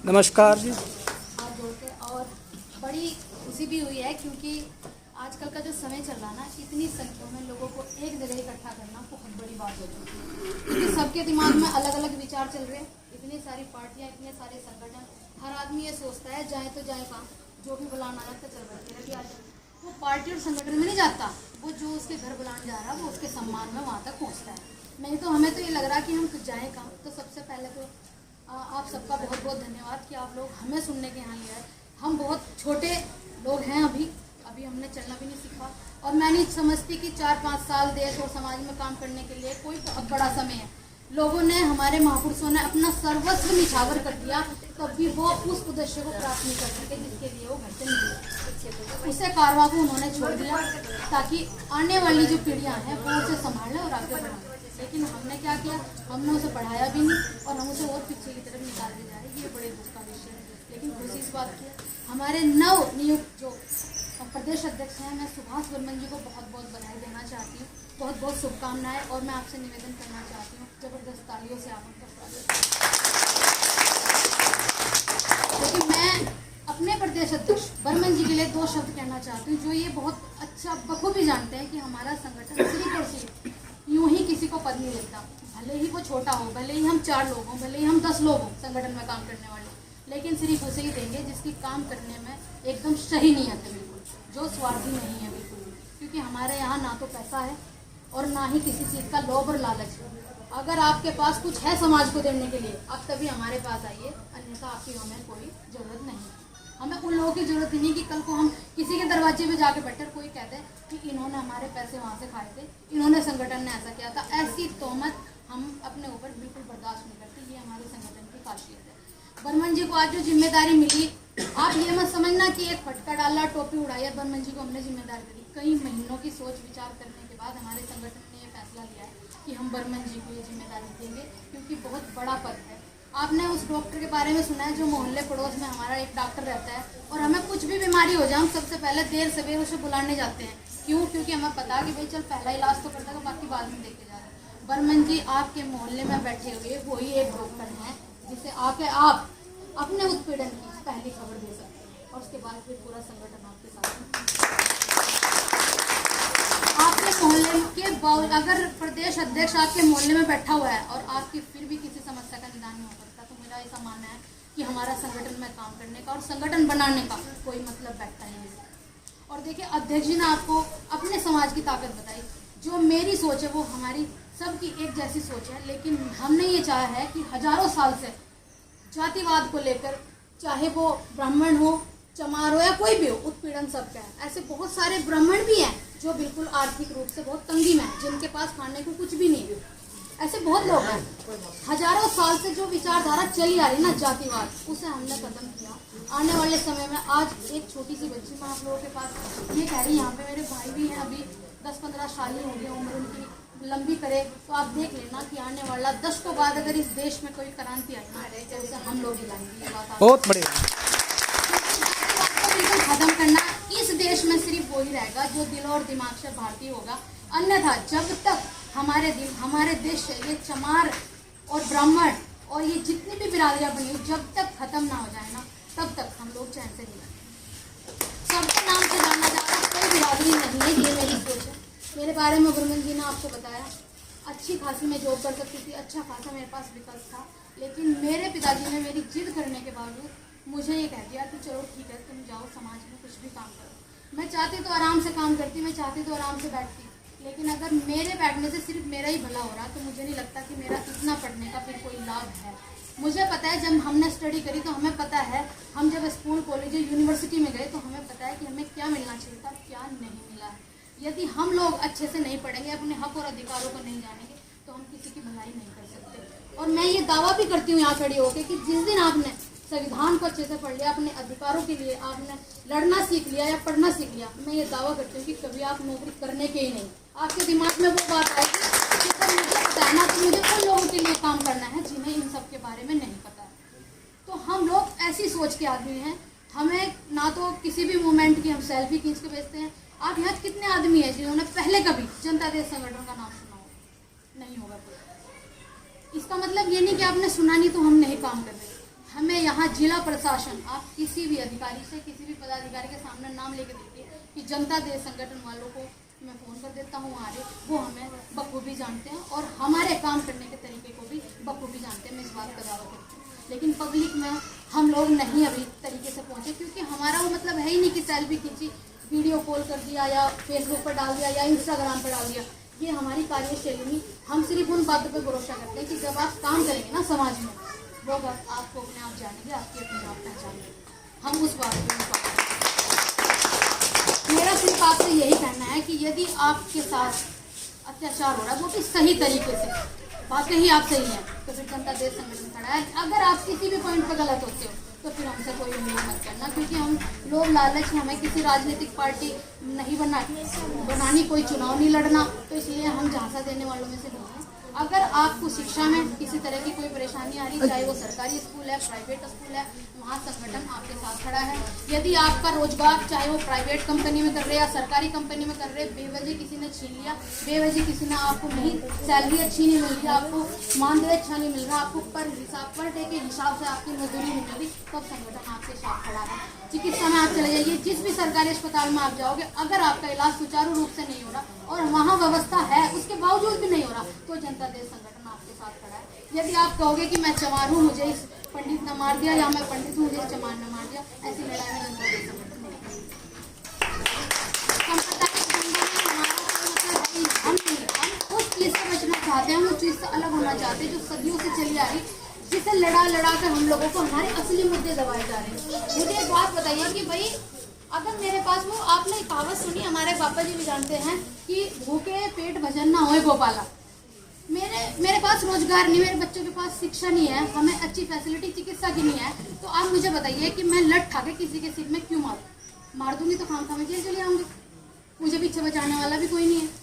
नमस्कार जी। हाथ जोड़ के। और बड़ी खुशी भी हुई है क्योंकि आजकल का जो समय चल रहा है ना, इतनी संख्या में लोगों को एक जगह इकट्ठा करना बहुत बड़ी बात हो चुकी है, क्योंकि सबके दिमाग में अलग अलग विचार चल रहे हैं। इतनी सारी पार्टियां, इतने सारे संगठन, हर आदमी ये सोचता है जाए तो जाए कहाँ, जो भी बुलाना आया तो चल बैठे कि आ जाए। वो पार्टी और संगठन में नहीं जाता, वो जो उसके घर बुलाने जा रहा है वो उसके सम्मान में वहाँ तक पहुँचता है। नहीं तो हमें तो ये लग रहा है कि हम जाएँ कहाँ। तो सबसे पहले तो आप सबका बहुत बहुत धन्यवाद कि आप लोग हमें सुनने के यहाँ लिए आए। हम बहुत छोटे लोग हैं, अभी हमने चलना भी नहीं सीखा, और मैं नहीं समझती कि 4-5 साल देश और समाज में काम करने के लिए कोई बहुत बड़ा समय है। लोगों ने, हमारे महापुरुषों ने अपना सर्वस्व निछावर कर दिया, तब भी वो उस उद्देश्य को प्राप्त नहीं कर सके जिसके लिए वो घर से निकले। उसे कारवां को उन्होंने छोड़ दिया ताकि आने वाली जो पीढ़ियाँ हैं वो उसे संभालें और आगे बढ़ाएं। लेकिन हमने क्या किया, हमने उसे पढ़ाया भी नहीं और हम उसे और पीछे की तरफ निकालते जा रहे हैं। ये बड़े दुख का विषय है। लेकिन खुशी इस बात की है, हमारे नव नियुक्त जो प्रदेश अध्यक्ष हैं, मैं सुभाष बर्मन जी को बहुत बहुत बधाई देना चाहती हूँ, बहुत बहुत शुभकामनाएं। और मैं आपसे निवेदन करना चाहती हूँ, जबरदस्त तालियों से आप उनका स्वागत। लेकिन मैं अपने प्रदेश अध्यक्ष बर्मन जी के लिए 2 शब्द कहना चाहती हूँ, जो ये बहुत अच्छा बखूबी जानते हैं कि हमारा संगठन सिर्फ और सिर्फ यूं ही किसी को पद नहीं देता। भले ही वो छोटा हो, भले ही हम 4 लोग हों, भले ही हम 10 लोग हों संगठन में काम करने वाले, लेकिन सिर्फ उसे ही देंगे जिसकी काम करने में एकदम सही नीयत है, बिल्कुल जो स्वार्थी नहीं है बिल्कुल भी। क्योंकि हमारे यहाँ ना तो पैसा है और ना ही किसी चीज़ का लोभ और लालच है। अगर आपके पास कुछ है समाज को देने के लिए, आप तभी हमारे पास आइए, अन्यथा आपकी हमें कोई ज़रूरत नहीं है। हमें उन लोगों की ज़रूरत नहीं कि कल को हम किसी के दरवाजे पे जाके बैठे कोई कहते हैं कि इन्होंने हमारे पैसे वहाँ से खाए थे, इन्होंने संगठन ने ऐसा किया था। ऐसी तोहमत हम अपने ऊपर बिल्कुल बर्दाश्त नहीं करते। ये हमारे संगठन की खासियत है। बर्मन जी को आज जो जिम्मेदारी मिली, आप ये मत समझना कि एक फटका डाला, टोपी उड़ाई, बर्मन जी को हमने जिम्मेदारी दी। कई महीनों की सोच विचार करने के बाद हमारे संगठन ने ये फैसला लिया है कि हम बर्मन जी को ये जिम्मेदारी देंगे, क्योंकि बहुत बड़ा पद है। आपने उस डॉक्टर के बारे में सुना है जो मोहल्ले पड़ोस में हमारा एक डॉक्टर रहता है, और हमें कुछ भी बीमारी हो जाए हम सबसे पहले देर सवेर उसे बुलाने जाते हैं। क्यों? क्योंकि हमें पता है कि भाई चल पहला इलाज तो कर देगा, बाकी बाद में देखे जा रहे हैं। बर्मन जी आपके मोहल्ले में बैठे हुए वही एक डॉक्टर हैं जिसे आके आप अपने उत्पीड़न की पहली खबर दे सकते हैं, और उसके बाद फिर पूरा संगठन आपके साथ है। आपके मोहल्ले के अगर प्रदेश अध्यक्ष आपके मोहल्ले में बैठा हुआ है और आपकी फिर भी किसी समस्या का निदान नहीं हो सकता, तो मेरा ऐसा मानना है कि हमारा संगठन में काम करने का और संगठन बनाने का कोई मतलब बैठता नहीं है। और देखिए, अध्यक्ष जी ने आपको अपने समाज की ताकत बताई। जो मेरी सोच है वो हमारी सबकी एक जैसी सोच है, लेकिन हमने ये चाहा है कि हजारों साल से जातिवाद को लेकर, चाहे वो ब्राह्मण हो, चमार हो या कोई भी हो, उत्पीड़न सबका है। ऐसे बहुत सारे ब्राह्मण भी हैं जो बिल्कुल आर्थिक रूप से बहुत तंगी में हैं, जिनके पास खाने को कुछ भी नहीं है। ऐसे बहुत लोग हैं। हजारों साल से जो विचारधारा चली आ रही ना जातिवाद, उसे हमने खत्म किया। आने वाले समय में आज एक छोटी सी बच्ची मैं आप लोगों के पास ये कह रही, यहाँ पे मेरे भाई भी हैं, अभी 10-15 साल ही हो गए उम्र उनकी लंबी करे, तो आप देख लेना कि आने वाला 10 के बाद अगर इस देश में कोई क्रांति आई ना, तो उसे हम लोग ही लाएंगे। ये बात बहुत बढ़िया। बिल्कुल खत्म करना। इस देश में सिर्फ वही रहेगा जो दिल और दिमाग से भारतीय होगा। अन्यथा जब तक हमारे देश से ये चमार और ब्राह्मण और ये जितनी भी बिरादरियां बनी हुई जब तक खत्म ना हो जाए ना, तब तक हम लोग चैन से नहीं रहेंगे। सबके नाम से जाना जाता है, कोई बिरादरी नहीं है, ये मेरी सोच है। मेरे बारे में बर्मन जी ने आपको बताया, अच्छी खासी मैं जॉब कर सकती थी, अच्छा खासा मेरे पास विकल्प था, लेकिन मेरे पिताजी ने मेरी जिद करने के बावजूद मुझे ये कह दिया कि चलो ठीक है, तुम जाओ समाज में कुछ भी काम करो। मैं चाहती तो आराम से काम करती, मैं चाहती तो आराम से बैठती, लेकिन अगर मेरे बैठने से सिर्फ मेरा ही भला हो रहा तो मुझे नहीं लगता कि मेरा इतना पढ़ने का फिर कोई लाभ है। मुझे पता है, जब हमने स्टडी करी तो हमें पता है, हम जब स्कूल, कॉलेज, यूनिवर्सिटी में गए तो हमें पता है कि हमें क्या मिलना चाहिए था, क्या नहीं मिला है। यदि हम लोग अच्छे से नहीं पढ़ेंगे, अपने हक और अधिकारों को नहीं जानेंगे, तो हम किसी की भलाई नहीं कर सकते। और मैं ये दावा भी करती हूँ यहाँ खड़ी होकर कि जिस दिन आपने संविधान को अच्छे से पढ़ लिया, अपने अधिकारों के लिए आपने लड़ना सीख लिया या पढ़ना सीख लिया, मैं ये दावा करती हूँ कि कभी आप नौकरी करने के ही नहीं। आपके दिमाग में वो बात आएगी कि सर मुझे पता है ना, तो मुझे उन लोगों के लिए काम करना है जिन्हें इन सब के बारे में नहीं पता है। तो हम लोग ऐसी सोच के आदमी हैं, हमें ना तो किसी भी मोमेंट की हम सेल्फी खींच के भेजते हैं। आप यहाँ कितने आदमी हैं जिन्होंने पहले कभी जनता देश संगठन का नाम सुना हो? नहीं होगा कोई। इसका मतलब ये नहीं कि आपने सुना नहीं तो हम नहीं काम कर रहे। हमें यहाँ जिला प्रशासन, आप किसी भी अधिकारी से, किसी भी पदाधिकारी के सामने नाम लेके देखिए कि जनता देश संगठन वालों को मैं फ़ोन कर देता हूँ वहाँ, वो हमें बखूबी जानते हैं और हमारे काम करने के तरीके को भी बखूबी जानते हैं। मैं इस बात का दावा करती हूँ। लेकिन पब्लिक में हम लोग नहीं अभी तरीके से पहुँचे, क्योंकि हमारा वो मतलब है ही नहीं कि सेल्फी खींची, वीडियो कॉल कर दिया या फेसबुक पर डाल दिया या इंस्टाग्राम पर डाल दिया। ये हमारी कार्यशैली नहीं। हम सिर्फ उन बातों पर भरोसा करते हैं कि जब आप काम करेंगे ना समाज में, लोग आपको अपने आप जानेंगे, आपकी अपने आप पहचानेंगे। हम उस बात को, मेरा सिर्फ आपसे यही कहना है कि यदि आपके साथ अत्याचार हो रहा है वो भी सही तरीके से, वाकई आप सही हैं, तो फिर जनता देश संगठन खड़ा है। अगर आप किसी भी पॉइंट पर गलत होते हो तो फिर हमसे कोई उम्मीद मत करना, क्योंकि हम लोग लालच में हमें किसी राजनीतिक पार्टी नहीं बनानी, कोई चुनाव नहीं लड़ना, तो इसलिए हम झांसा देने वालों में से नहीं हैं। अगर आपको शिक्षा में किसी तरह की कोई परेशानी आ रही, चाहे वो सरकारी स्कूल है, प्राइवेट स्कूल है, वहाँ संगठन आपके साथ खड़ा है। यदि आपका रोजगार, चाहे वो प्राइवेट कंपनी में कर रहे या सरकारी कंपनी में कर रहे, बेवजह किसी ने छीन लिया, बेवजह किसी ने आपको नहीं, सैलरी अच्छी नहीं मिल रही, आपको मानदेय अच्छा नहीं मिल रहा, आपको पर डे के हिसाब से आपकी मजदूरी नहीं मिल रही, तब संगठन आपके साथ खड़ा है। चिकित्सा में आप चले जाइए, जिस भी सरकारी अस्पताल में आप जाओगे, अगर आपका इलाज सुचारू रूप से नहीं हो रहा और वहाँ व्यवस्था है उसके बावजूद भी नहीं हो रहा, तो जनता देश संगठन आपके साथ खड़ा है। यदि आप कहोगे कि मैं चमार हूँ, मुझे इस पंडित ने मार दिया, या मैं पंडित हूँ, मुझे चमार ने मार दिया, ऐसी लड़ाई में जनता देश संगठन नहीं हम उस चीज़ से बचना चाहते हैं, हम उस चीज़ से अलग होना चाहते हैं जो सदियों से चली आ रही, जिसे लड़ा कर हम लोगों को हमारे असली मुद्दे दबाए जा रहे हैं। मुझे एक बात बताइए कि भाई अगर मेरे पास वो, आपने कहावत सुनी, हमारे पापा जी भी जानते हैं कि भूखे पेट भजन ना होए गोपाला। मेरे पास रोजगार नहीं, मेरे बच्चों के पास शिक्षा नहीं है, हमें अच्छी फैसिलिटी चिकित्सा की नहीं है, तो आप मुझे बताइए कि मैं लट खा के किसी के सिर में क्यों मार दूंगी, तो खाम खा में जेल चले आऊंगी, मुझे पीछे बचाने वाला भी कोई नहीं है।